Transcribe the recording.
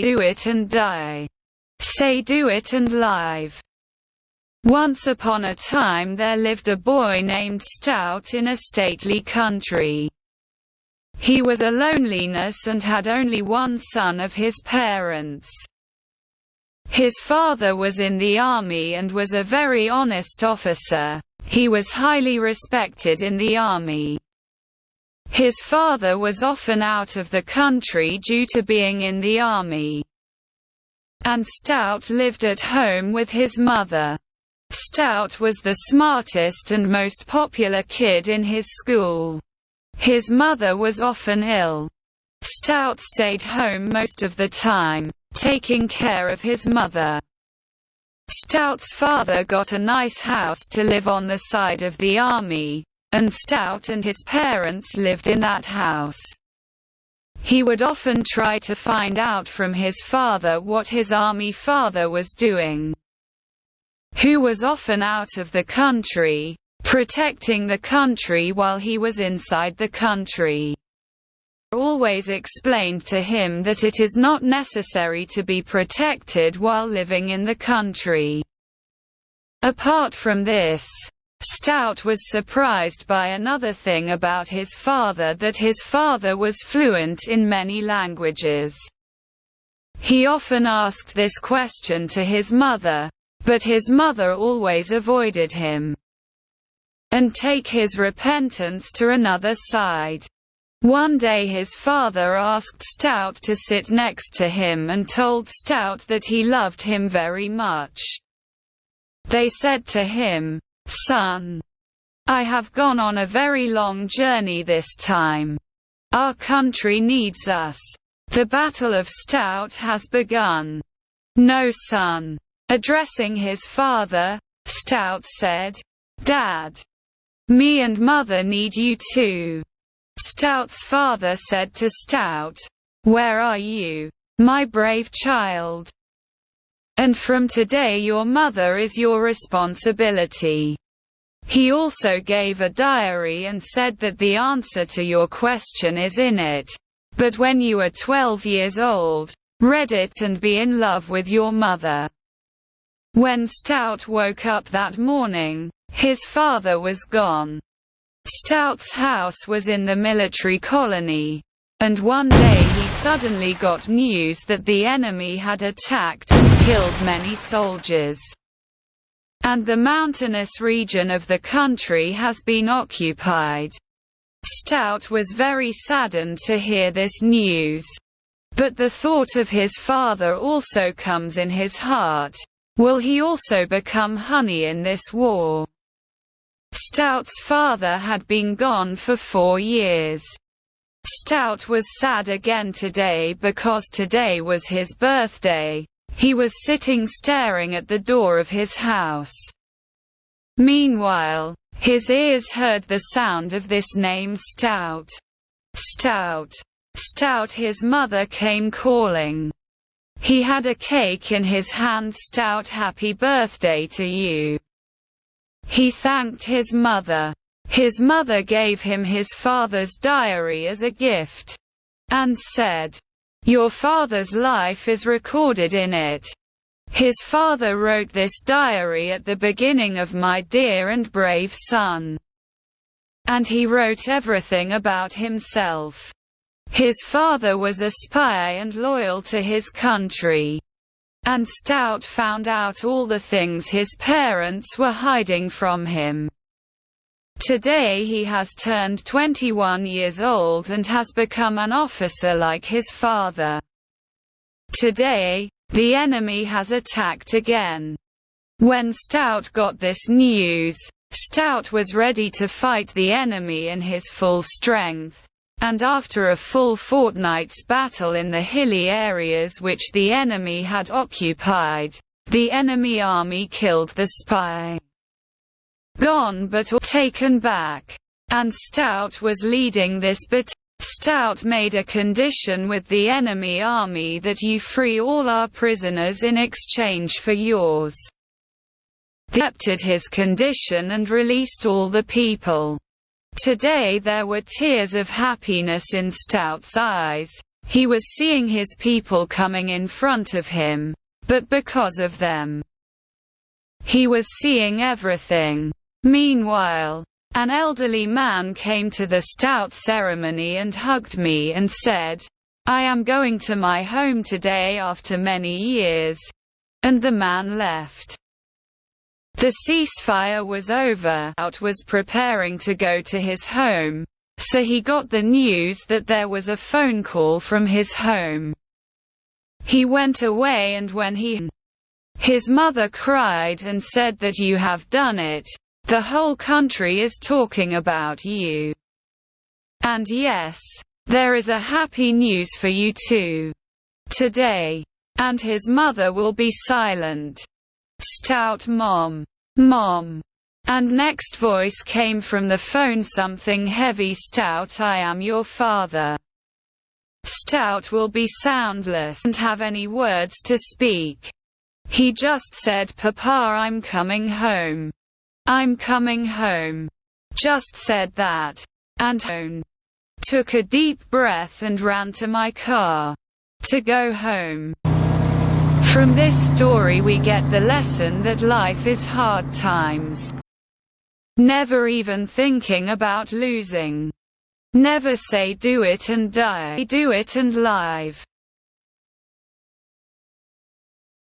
do it and die. Say do it and live. Once upon a time there lived a boy named Stout in a stately country. He was a loneliness and had only one son of his parents. His father was in the army and was a very honest officer. He was highly respected in the army. His father was often out of the country due to being in the army. And Stout lived at home with his mother. Stout was the smartest and most popular kid in his school. His mother was often ill. Stout stayed home most of the time, taking care of his mother. Stout's father got a nice house to live on the side of the army, and Stout and his parents lived in that house. He would often try to find out from his father what his army father was doing, who was often out of the country, protecting the country while he was inside the country. Always explained to him that it is not necessary to be protected while living in the country. Apart from this, Stout was surprised by another thing about his father, that his father was fluent in many languages. He often asked this question to his mother, but his mother always avoided him and take his repentance to another side. One day his father asked Stout to sit next to him and told Stout that he loved him very much. They said to him, "Son, I have gone on a very long journey this time. Our country needs us. The Battle of Stout has begun." "No, son." Addressing his father, Stout said, "Dad, me and Mother need you too." Stout's father said to Stout, "Where are you, my brave child? And from today your mother is your responsibility." He also gave a diary and said that the answer to your question is in it, but when you are 12 years old, read it and be in love with your mother. When Stout woke up that morning, his father was gone. Stout's house was in the military colony, and one day he suddenly got news that the enemy had attacked and killed many soldiers, and the mountainous region of the country has been occupied. Stout was very saddened to hear this news, but the thought of his father also comes in his heart. Will he also become honey in this war? Stout's father had been gone for 4 years. Stout was sad again today because today was his birthday. He was sitting staring at the door of his house. Meanwhile, his ears heard the sound of this name Stout. Stout. Stout, his mother came calling. He had a cake in his hand. Stout, happy birthday to you. He thanked his mother. His mother gave him his father's diary as a gift, and said, "Your father's life is recorded in it." His father wrote this diary at the beginning of "My dear and brave son," and he wrote everything about himself. His father was a spy and loyal to his country. And Stout found out all the things his parents were hiding from him. Today he has turned 21 years old and has become an officer like his father. Today, the enemy has attacked again. When Stout got this news, Stout was ready to fight the enemy in his full strength. And after a full fortnight's battle in the hilly areas which the enemy had occupied, the enemy army killed the spy. Gone but or taken back. And Stout was leading this battalion. Stout made a condition with the enemy army that you free all our prisoners in exchange for yours. They accepted his condition and released all the people. Today there were tears of happiness in Stout's eyes. He was seeing his people coming in front of him, but because of them, he was seeing everything. Meanwhile, an elderly man came to the stout ceremony and hugged me and said, "I am going to my home today after many years." And the man left. The ceasefire was over. Stout was preparing to go to his home, so he got the news that there was a phone call from his home. He went away, and when his mother cried and said that you have done it. The whole country is talking about you. And yes, there is a happy news for you too. Today. And his mother will be silent. Stout mom. Mom. And next voice came from the phone, something heavy. Stout, I am your father. Stout will be soundless and have any words to speak. He just said, "Papa, I'm coming home. I'm coming home." Just said that. And took a deep breath and ran to my car to go home. From this story we get the lesson that life is hard times. Never even thinking about losing. Never say do it and die. Do it and live.